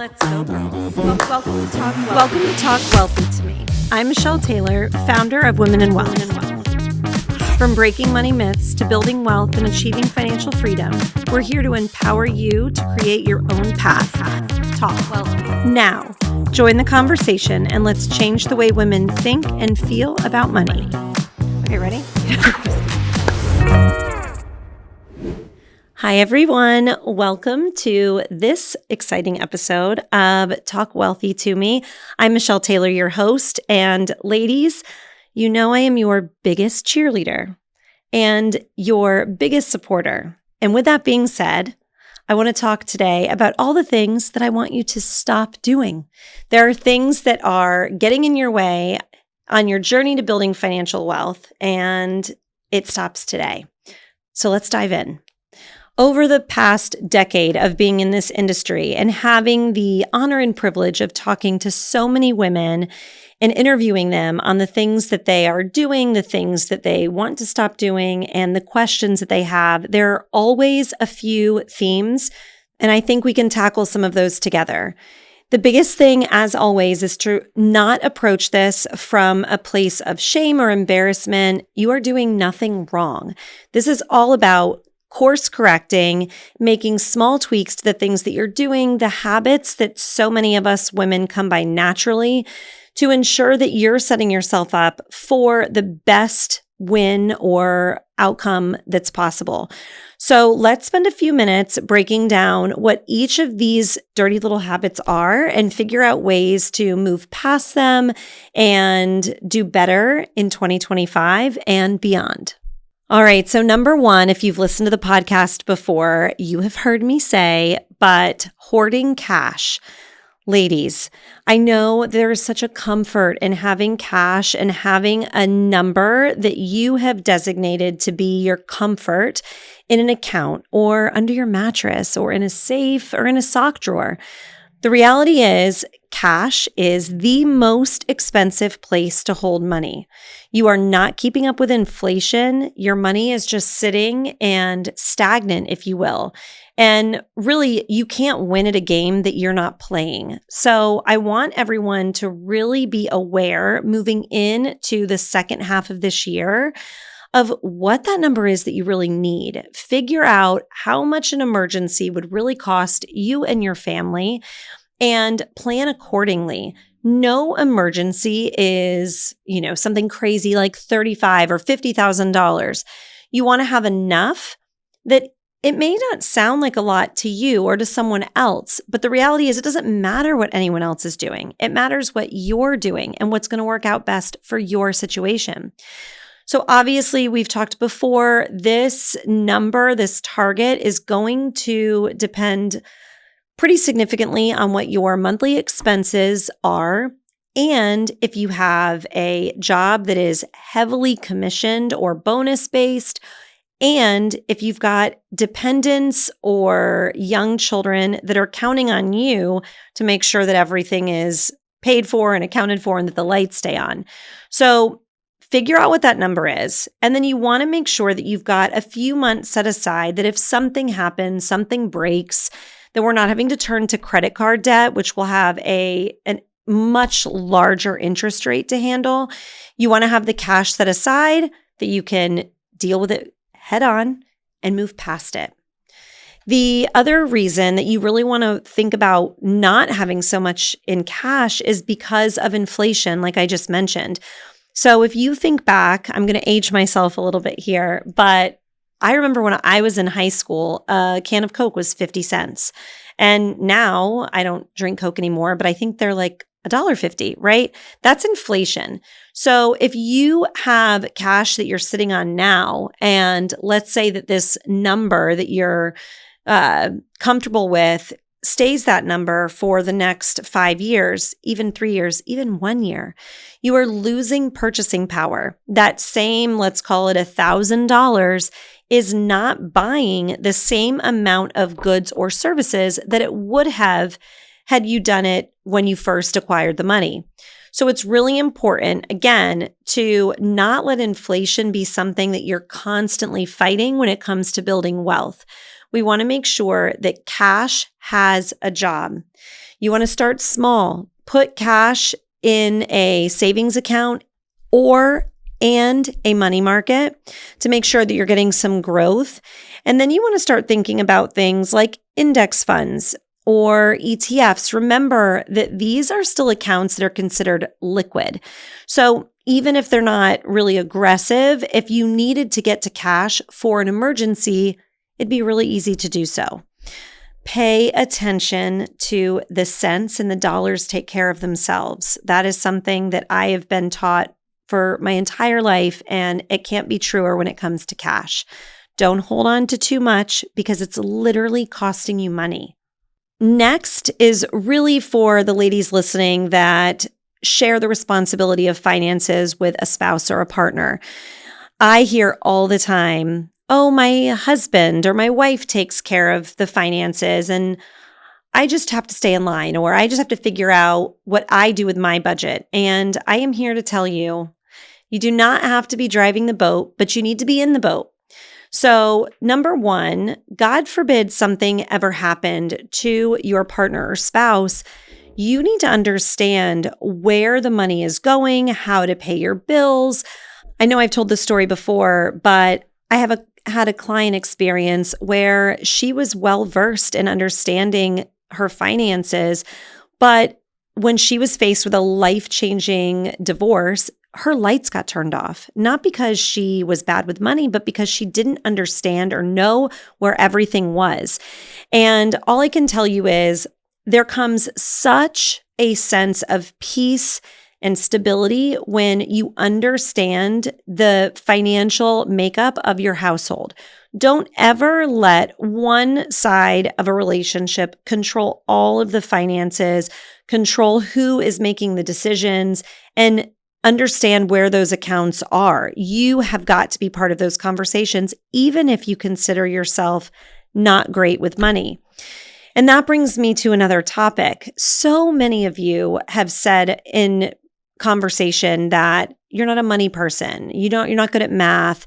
Let's go, girls. Welcome to Talk Wealthy to Me. I'm Michelle Taylor, founder of Women in Wealth. From breaking money myths to building wealth and achieving financial freedom, we're here to empower you to create your own path. Talk Wealthy. Now, join the conversation and let's change the way women think and feel about money. Okay, ready? Hi, everyone. Welcome to this exciting episode of Talk Wealthy to Me. I'm Michelle Taylor, your host. And ladies, you know I am your biggest cheerleader and your biggest supporter. And with that being said, I want to talk today about all the things that I want you to stop doing. There are things that are getting in your way on your journey to building financial wealth, and it stops today. So let's dive in. Over the past decade of being in this industry and having the honor and privilege of talking to so many women and interviewing them on the things that they are doing, the things that they want to stop doing, and the questions that they have, there are always a few themes, and I think we can tackle some of those together. The biggest thing, as always, is to not approach this from a place of shame or embarrassment. You are doing nothing wrong. This is all about course correcting, making small tweaks to the things that you're doing, the habits that so many of us women come by naturally to ensure that you're setting yourself up for the best win or outcome that's possible. So let's spend a few minutes breaking down what each of these dirty little habits are and figure out ways to move past them and do better in 2025 and beyond. All right. So number one, if you've listened to the podcast before, you have heard me say, but hoarding cash. Ladies, I know there is such a comfort in having cash and having a number that you have designated to be your comfort in an account or under your mattress or in a safe or in a sock drawer. The reality is, cash is the most expensive place to hold money. You are not keeping up with inflation. Your money is just sitting and stagnant, if you will. And really, you can't win at a game that you're not playing. So I want everyone to really be aware moving into the second half of this year of what that number is that you really need. Figure out how much an emergency would really cost you and your family and plan accordingly. No emergency is, something crazy like $35,000 or $50,000. You want to have enough that it may not sound like a lot to you or to someone else, but the reality is it doesn't matter what anyone else is doing. It matters what you're doing and what's going to work out best for your situation. So obviously, we've talked before, this number, this target is going to depend pretty significantly on what your monthly expenses are. And if you have a job that is heavily commissioned or bonus-based, and if you've got dependents or young children that are counting on you to make sure that everything is paid for and accounted for and that the lights stay on. So figure out what that number is. And then you want to make sure that you've got a few months set aside that if something happens, something breaks, that we're not having to turn to credit card debt, which will have a much larger interest rate to handle. You want to have the cash set aside that you can deal with it head on and move past it. The other reason that you really want to think about not having so much in cash is because of inflation, like I just mentioned. So if you think back, I'm going to age myself a little bit here, but I remember when I was in high school, a can of Coke was 50 cents. And now I don't drink Coke anymore, but I think they're like $1.50, right? That's inflation. So if you have cash that you're sitting on now, and let's say that this number that you're comfortable with stays that number for the next 5 years, even 3 years, even 1 year, you are losing purchasing power. That same, let's call it $1,000, is not buying the same amount of goods or services that it would have had you done it when you first acquired the money. So it's really important, again, to not let inflation be something that you're constantly fighting when it comes to building wealth. We want to make sure that cash has a job. You want to start small. Put cash in a savings account and a money market to make sure that you're getting some growth. And then you want to start thinking about things like index funds or ETFs. Remember that these are still accounts that are considered liquid. So even if they're not really aggressive, if you needed to get to cash for an emergency, it'd be really easy to do so. Pay attention to the cents, and the dollars take care of themselves. That is something that I have been taught for my entire life, and it can't be truer when it comes to cash. Don't hold on to too much because it's literally costing you money. Next is really for the ladies listening that share the responsibility of finances with a spouse or a partner. I hear all the time, oh, my husband or my wife takes care of the finances and I just have to stay in line, or I just have to figure out what I do with my budget. And I am here to tell you, you do not have to be driving the boat, but you need to be in the boat. So, number one, God forbid something ever happened to your partner or spouse, you need to understand where the money is going, how to pay your bills. I know I've told this story before, but I had a client experience where she was well-versed in understanding her finances, but when she was faced with a life-changing divorce, her lights got turned off, not because she was bad with money, but because she didn't understand or know where everything was. And all I can tell you is there comes such a sense of peace and stability when you understand the financial makeup of your household. Don't ever let one side of a relationship control all of the finances, control who is making the decisions, and understand where those accounts are. You have got to be part of those conversations, even if you consider yourself not great with money. And that brings me to another topic. So many of you have said in conversation that you're not a money person. You're not good at math.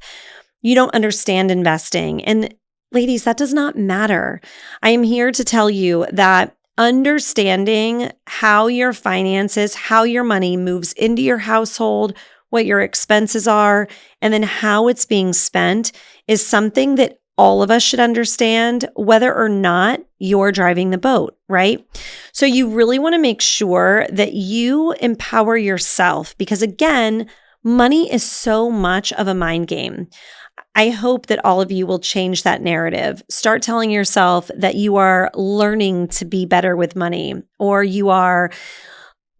You don't understand investing. And ladies, that does not matter. I am here to tell you that understanding how your finances, how your money moves into your household, what your expenses are, and then how it's being spent is something that all of us should understand, whether or not you're driving the boat, right? So you really want to make sure that you empower yourself because, again, money is so much of a mind game. I hope that all of you will change that narrative. Start telling yourself that you are learning to be better with money, or you are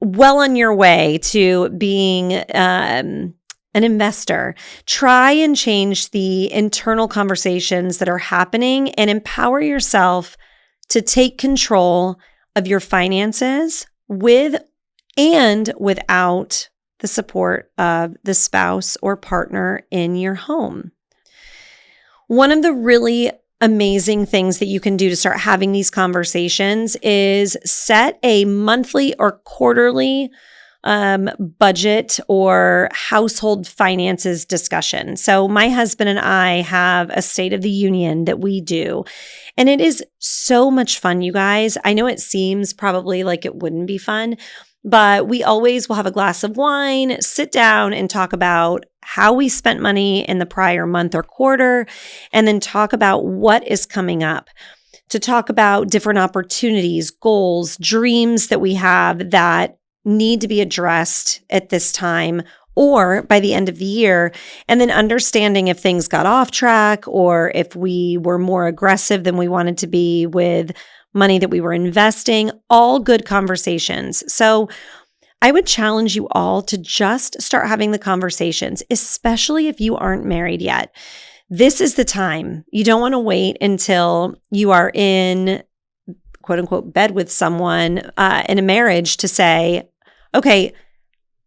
well on your way to being an investor. Try and change the internal conversations that are happening and empower yourself to take control of your finances with and without the support of the spouse or partner in your home. One of the really amazing things that you can do to start having these conversations is set a monthly or quarterly budget or household finances discussion. So my husband and I have a State of the Union that we do, and it is so much fun, you guys. I know it seems probably like it wouldn't be fun, but we always will have a glass of wine, sit down and talk about how we spent money in the prior month or quarter, and then talk about what is coming up. To talk about different opportunities, goals, dreams that we have that need to be addressed at this time or by the end of the year, and then understanding if things got off track or if we were more aggressive than we wanted to be with money that we were investing, all good conversations. So I would challenge you all to just start having the conversations, especially if you aren't married yet. This is the time. You don't want to wait until you are in, quote unquote, bed with someone in a marriage to say, okay,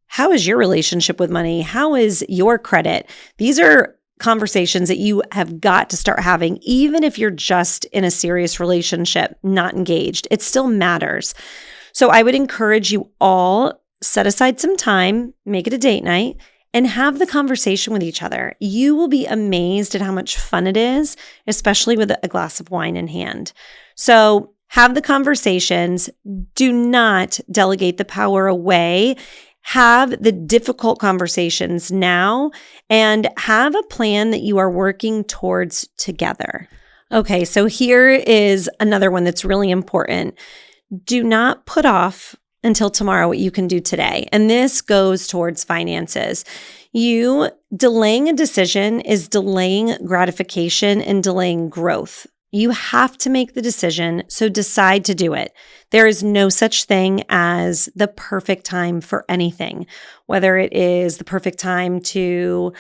how is your relationship with money? How is your credit? These are conversations that you have got to start having, even if you're just in a serious relationship, not engaged. It still matters. So I would encourage you all, set aside some time, make it a date night, and have the conversation with each other. You will be amazed at how much fun it is, especially with a glass of wine in hand. So Have the conversations. Do not delegate the power away. Have the difficult conversations now and have a plan that you are working towards together. Okay, so here is another one that's really important. Do not put off until tomorrow what you can do today. And this goes towards finances. You delaying a decision is delaying gratification and delaying growth. You have to make the decision, so decide to do it. There is no such thing as the perfect time for anything, whether it is the perfect time to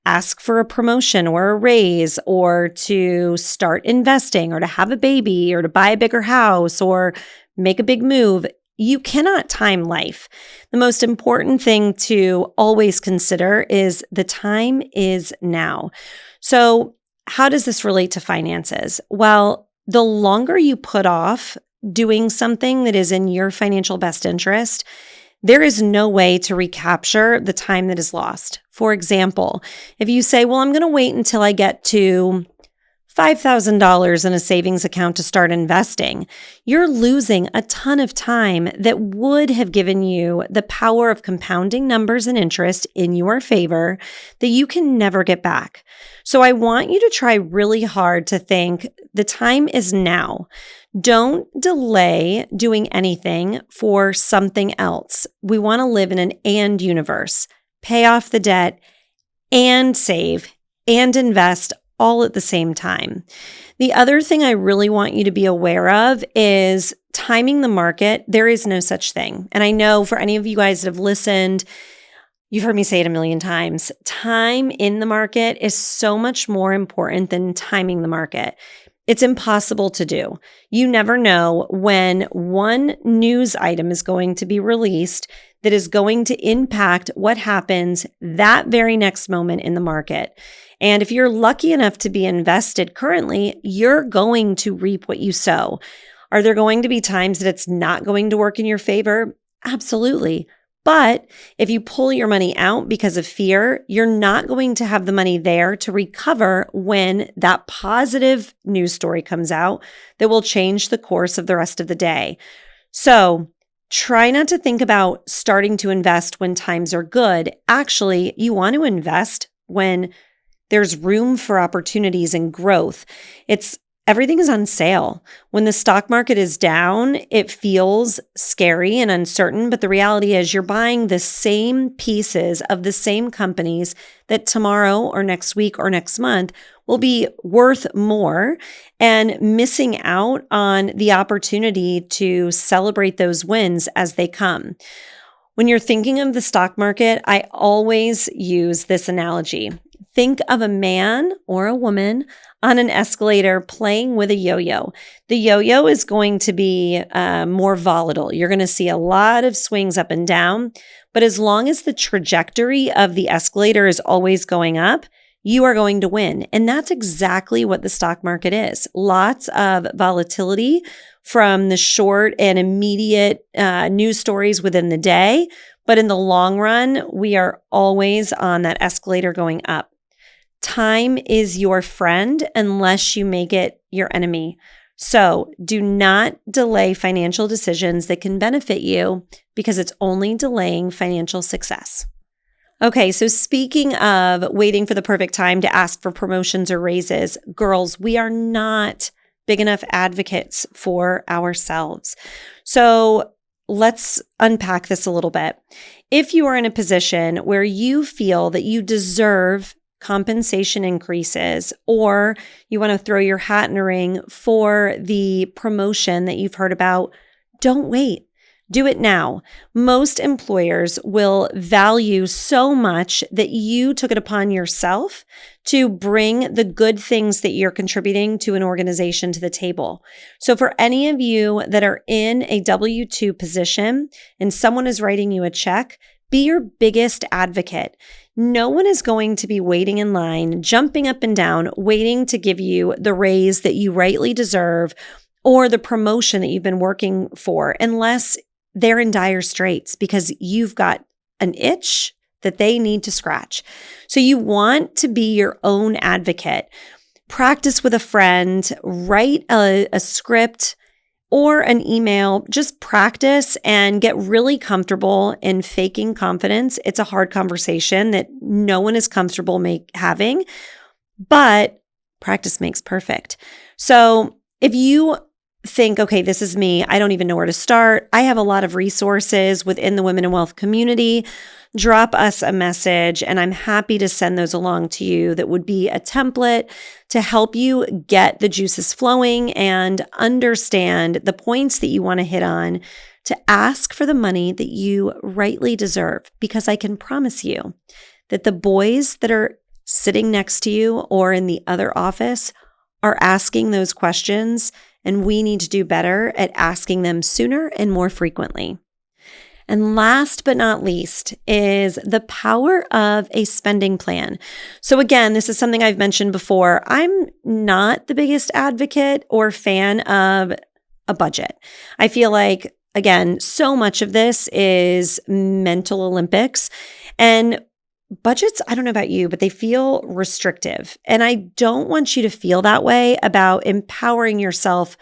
ask for a promotion or a raise or to start investing or to have a baby or to buy a bigger house or make a big move. You cannot time life. The most important thing to always consider is the time is now. So, how does this relate to finances? Well, the longer you put off doing something that is in your financial best interest, there is no way to recapture the time that is lost. For example, if you say, well, I'm going to wait until I get to $5,000 in a savings account to start investing, you're losing a ton of time that would have given you the power of compounding numbers and interest in your favor that you can never get back. So I want you to try really hard to think the time is now. Don't delay doing anything for something else. We want to live in an and universe. Pay off the debt and save and invest all at the same time. The other thing I really want you to be aware of is timing the market. There is no such thing. And I know for any of you guys that have listened, you've heard me say it a million times. Time in the market is so much more important than timing the market. It's impossible to do. You never know when one news item is going to be released that is going to impact what happens that very next moment in the market. And if you're lucky enough to be invested currently, you're going to reap what you sow. Are there going to be times that it's not going to work in your favor? Absolutely. But if you pull your money out because of fear, you're not going to have the money there to recover when that positive news story comes out that will change the course of the rest of the day. So try not to think about starting to invest when times are good. Actually, you want to invest when there's room for opportunities and growth. Everything is on sale. When the stock market is down, it feels scary and uncertain, but the reality is you're buying the same pieces of the same companies that tomorrow or next week or next month will be worth more, and missing out on the opportunity to celebrate those wins as they come. When you're thinking of the stock market, I always use this analogy. Think of a man or a woman on an escalator playing with a yo-yo. The yo-yo is going to be more volatile. You're going to see a lot of swings up and down, but as long as the trajectory of the escalator is always going up, you are going to win. And that's exactly what the stock market is. Lots of volatility from the short and immediate news stories within the day. But in the long run, we are always on that escalator going up. Time is your friend unless you make it your enemy. So do not delay financial decisions that can benefit you because it's only delaying financial success. Okay, so speaking of waiting for the perfect time to ask for promotions or raises, girls, we are not big enough advocates for ourselves. So let's unpack this a little bit. If you are in a position where you feel that you deserve compensation increases, or you want to throw your hat in a ring for the promotion that you've heard about, don't wait. Do it now. Most employers will value so much that you took it upon yourself to bring the good things that you're contributing to an organization to the table. So for any of you that are in a W-2 position and someone is writing you a check, be your biggest advocate. No one is going to be waiting in line, jumping up and down, waiting to give you the raise that you rightly deserve or the promotion that you've been working for unless they're in dire straits because you've got an itch that they need to scratch. So you want to be your own advocate. Practice with a friend, write a script, or an email, just practice and get really comfortable in faking confidence. It's a hard conversation that no one is comfortable having, but practice makes perfect. So if you think, okay, this is me, I don't even know where to start, I have a lot of resources within the Women in Wealth community, drop us a message and I'm happy to send those along to you. That would be a template to help you get the juices flowing and understand the points that you want to hit on to ask for the money that you rightly deserve. Because I can promise you that the boys that are sitting next to you or in the other office are asking those questions, and we need to do better at asking them sooner and more frequently. And last but not least is the power of a spending plan. So again, this is something I've mentioned before. I'm not the biggest advocate or fan of a budget. I feel like, again, so much of this is mental Olympics, and budgets, I don't know about you, but they feel restrictive. And I don't want you to feel that way about empowering yourself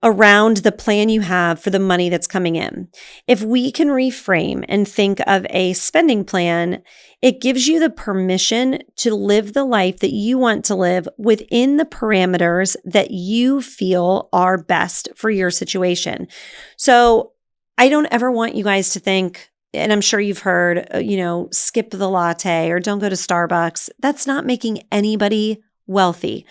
around the plan you have for the money that's coming in. If we can reframe and think of a spending plan, it gives you the permission to live the life that you want to live within the parameters that you feel are best for your situation. So I don't ever want you guys to think, and I'm sure you've heard, skip the latte or don't go to Starbucks. That's not making anybody wealthy.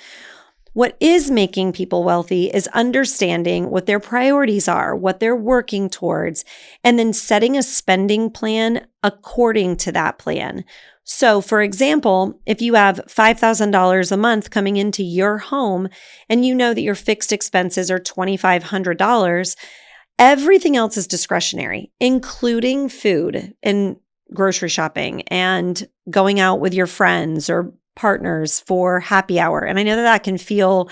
What is making people wealthy is understanding what their priorities are, what they're working towards, and then setting a spending plan according to that plan. So, for example, if you have $5,000 a month coming into your home and you know that your fixed expenses are $2,500, everything else is discretionary, including food and grocery shopping and going out with your friends or partners for happy hour. And I know that can feel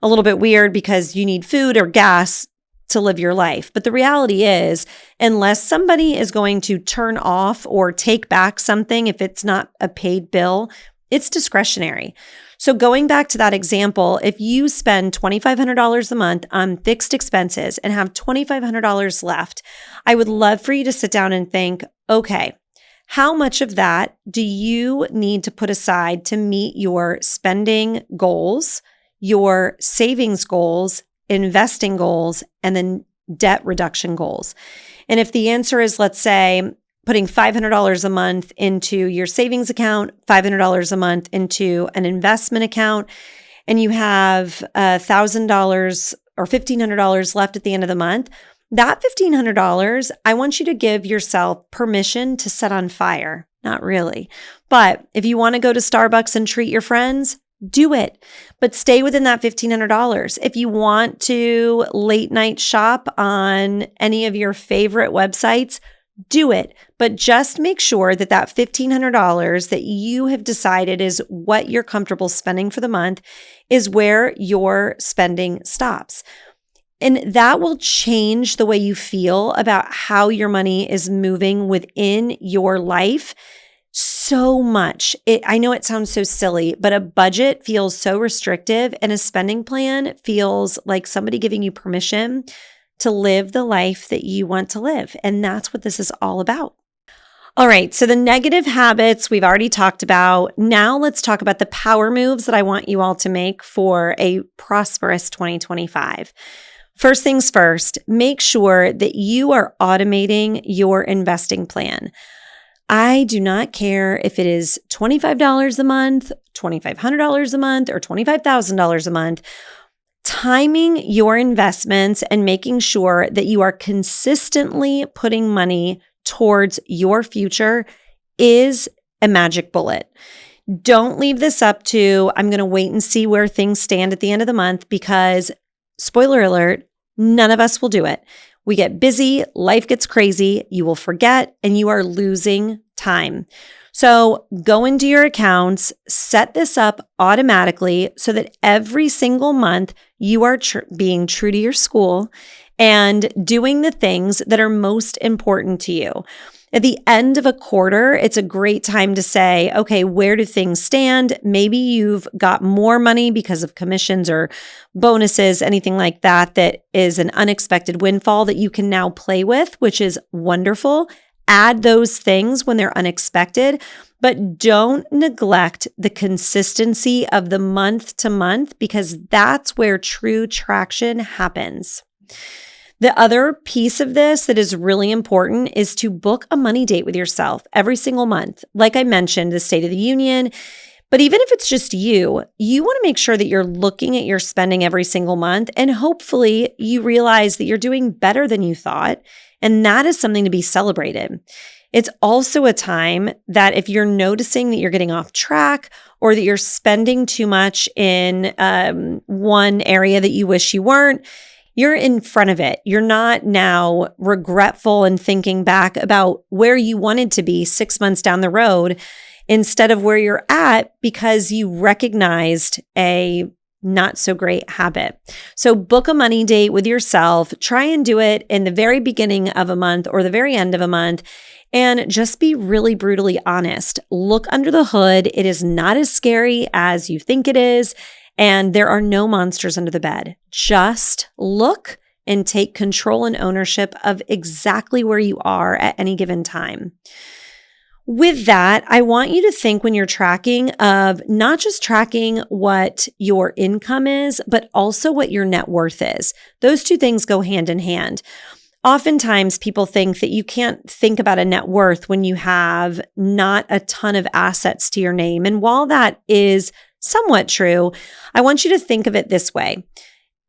a little bit weird because you need food or gas to live your life. But the reality is, unless somebody is going to turn off or take back something, if it's not a paid bill, it's discretionary. So going back to that example, if you spend $2,500 a month on fixed expenses and have $2,500 left, I would love for you to sit down and think, okay, how much of that do you need to put aside to meet your spending goals, your savings goals, investing goals, and then debt reduction goals? And if the answer is, let's say, putting $500 a month into your savings account, $500 a month into an investment account, and you have $1,000 or $1,500 left at the end of the month, that $1,500, I want you to give yourself permission to set on fire. Not really. But if you want to go to Starbucks and treat your friends, do it. But stay within that $1,500. If you want to late night shop on any of your favorite websites, do it. But just make sure that that $1,500 that you have decided is what you're comfortable spending for the month is where your spending stops. And that will change the way you feel about how your money is moving within your life so much. I know it sounds so silly, but a budget feels so restrictive and a spending plan feels like somebody giving you permission to live the life that you want to live. And that's what this is all about. All right, so the negative habits we've already talked about. Now let's talk about the power moves that I want you all to make for a prosperous 2025. First things first, make sure that you are automating your investing plan. I do not care if it is $25 a month, $2,500 a month, or $25,000 a month. Timing your investments and making sure that you are consistently putting money towards your future is a magic bullet. Don't leave this up to, I'm going to wait and see where things stand at the end of the month, because spoiler alert, none of us will do it. We get busy, life gets crazy, you will forget, and you are losing time. So go into your accounts, set this up automatically so that every single month you are being true to your school and doing the things that are most important to you. At the end of a quarter, it's a great time to say, okay, where do things stand? Maybe you've got more money because of commissions or bonuses, anything like that, that is an unexpected windfall that you can now play with, which is wonderful. Add those things when they're unexpected, but don't neglect the consistency of the month to month, because that's where true traction happens. The other piece of this that is really important is to book a money date with yourself every single month. Like I mentioned, the State of the Union. But even if it's just you want to make sure that you're looking at your spending every single month, and hopefully you realize that you're doing better than you thought. And that is something to be celebrated. It's also a time that if you're noticing that you're getting off track or that you're spending too much in one area that you wish you weren't, you're in front of it. You're not now regretful and thinking back about where you wanted to be 6 months down the road instead of where you're at because you recognized a not so great habit. So book a money date with yourself. Try and do it in the very beginning of a month or the very end of a month. And just be really brutally honest. Look under the hood. It is not as scary as you think it is. And there are no monsters under the bed. Just look and take control and ownership of exactly where you are at any given time. With that, I want you to think when you're tracking of not just tracking what your income is, but also what your net worth is. Those two things go hand in hand. Oftentimes, people think that you can't think about a net worth when you have not a ton of assets to your name. And while that is somewhat true, I want you to think of it this way.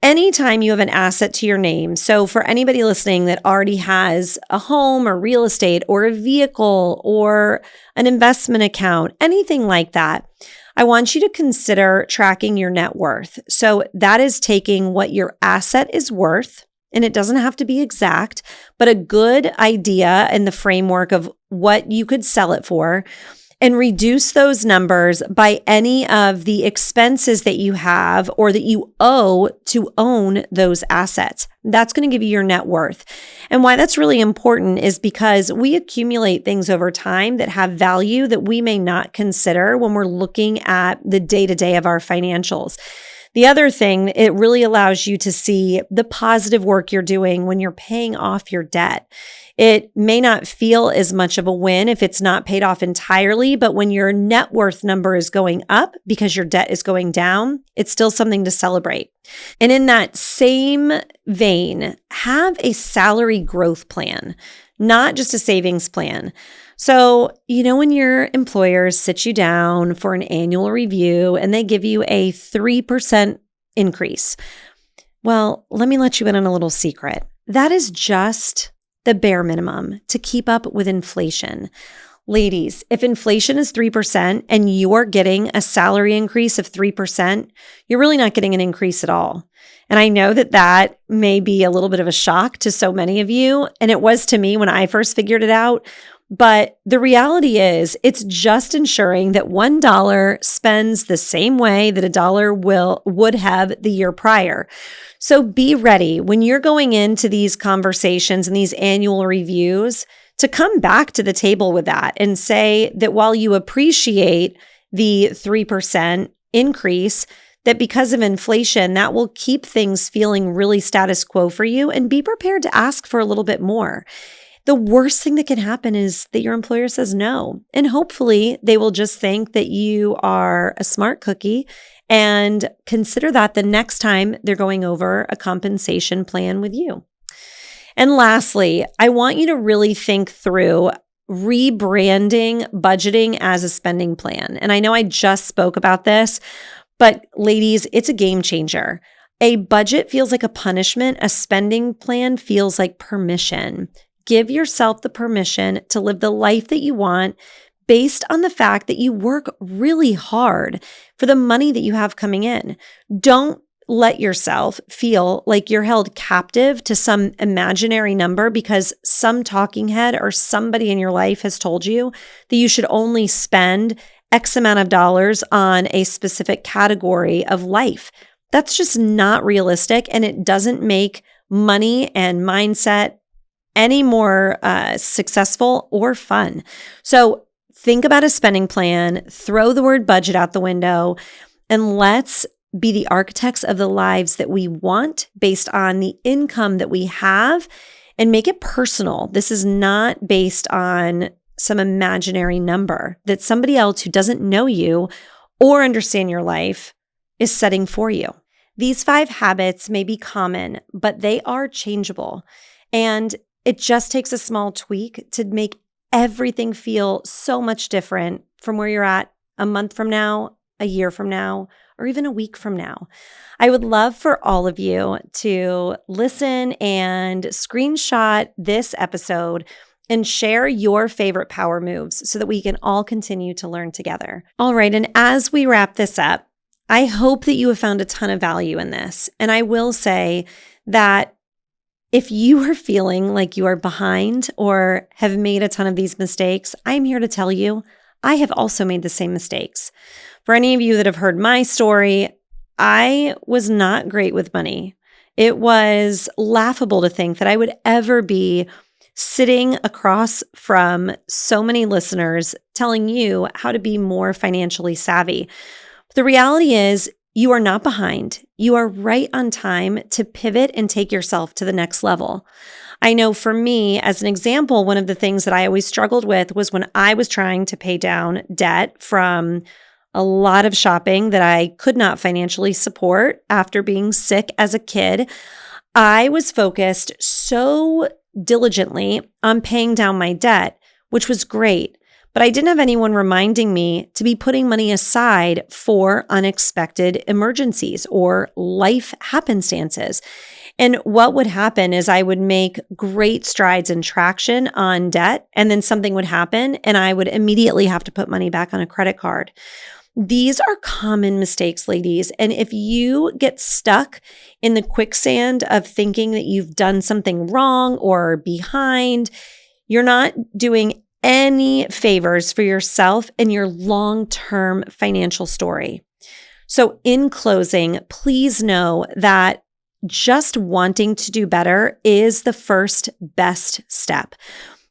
Anytime you have an asset to your name, so for anybody listening that already has a home or real estate or a vehicle or an investment account, anything like that, I want you to consider tracking your net worth. So that is taking what your asset is worth, and it doesn't have to be exact, but a good idea in the framework of what you could sell it for, and reduce those numbers by any of the expenses that you have or that you owe to own those assets. That's going to give you your net worth. And why that's really important is because we accumulate things over time that have value that we may not consider when we're looking at the day-to-day of our financials. The other thing, it really allows you to see the positive work you're doing when you're paying off your debt. It may not feel as much of a win if it's not paid off entirely, but when your net worth number is going up because your debt is going down, it's still something to celebrate. And in that same vein, have a salary growth plan, not just a savings plan. So, when your employers sit you down for an annual review and they give you a 3% increase, well, let me let you in on a little secret. That is just the bare minimum to keep up with inflation. Ladies, if inflation is 3% and you are getting a salary increase of 3%, you're really not getting an increase at all. And I know that that may be a little bit of a shock to so many of you, and it was to me when I first figured it out. But the reality is, it's just ensuring that $1 spends the same way that $1 would have the year prior. So be ready when you're going into these conversations and these annual reviews to come back to the table with that and say that while you appreciate the 3% increase, that because of inflation, that will keep things feeling really status quo for you, and be prepared to ask for a little bit more. The worst thing that can happen is that your employer says no. And hopefully they will just think that you are a smart cookie and consider that the next time they're going over a compensation plan with you. And lastly, I want you to really think through rebranding budgeting as a spending plan. And I know I just spoke about this, but ladies, it's a game changer. A budget feels like a punishment. A spending plan feels like permission. Give yourself the permission to live the life that you want based on the fact that you work really hard for the money that you have coming in. Don't let yourself feel like you're held captive to some imaginary number because some talking head or somebody in your life has told you that you should only spend X amount of dollars on a specific category of life. That's just not realistic, and it doesn't make money and mindset any more successful or fun. So think about a spending plan, throw the word budget out the window, and let's be the architects of the lives that we want based on the income that we have, and make it personal. This is not based on some imaginary number that somebody else who doesn't know you or understand your life is setting for you. These 5 habits may be common, but they are changeable. And it just takes a small tweak to make everything feel so much different from where you're at a month from now, a year from now, or even a week from now. I would love for all of you to listen and screenshot this episode and share your favorite power moves so that we can all continue to learn together. All right, and as we wrap this up, I hope that you have found a ton of value in this. And I will say that if you are feeling like you are behind or have made a ton of these mistakes, I'm here to tell you, I have also made the same mistakes. For any of you that have heard my story, I was not great with money. It was laughable to think that I would ever be sitting across from so many listeners telling you how to be more financially savvy. But the reality is, you are not behind. You are right on time to pivot and take yourself to the next level. I know for me, as an example, one of the things that I always struggled with was when I was trying to pay down debt from a lot of shopping that I could not financially support after being sick as a kid. I was focused so diligently on paying down my debt, which was great. But I didn't have anyone reminding me to be putting money aside for unexpected emergencies or life happenstances. And what would happen is I would make great strides and traction on debt, and then something would happen and I would immediately have to put money back on a credit card. These are common mistakes, ladies. And if you get stuck in the quicksand of thinking that you've done something wrong or behind, you're not doing any favors for yourself and your long-term financial story. So in closing, please know that just wanting to do better is the first best step.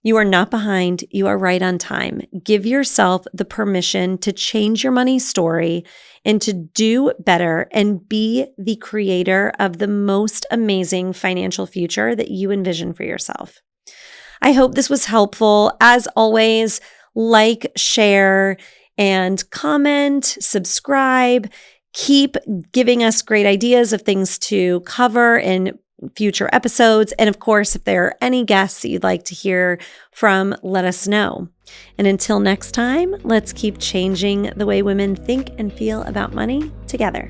You are not behind. You are right on time. Give yourself the permission to change your money story and to do better and be the creator of the most amazing financial future that you envision for yourself. I hope this was helpful. As always, like, share, and comment, subscribe. Keep giving us great ideas of things to cover in future episodes. And of course, if there are any guests that you'd like to hear from, let us know. And until next time, let's keep changing the way women think and feel about money together.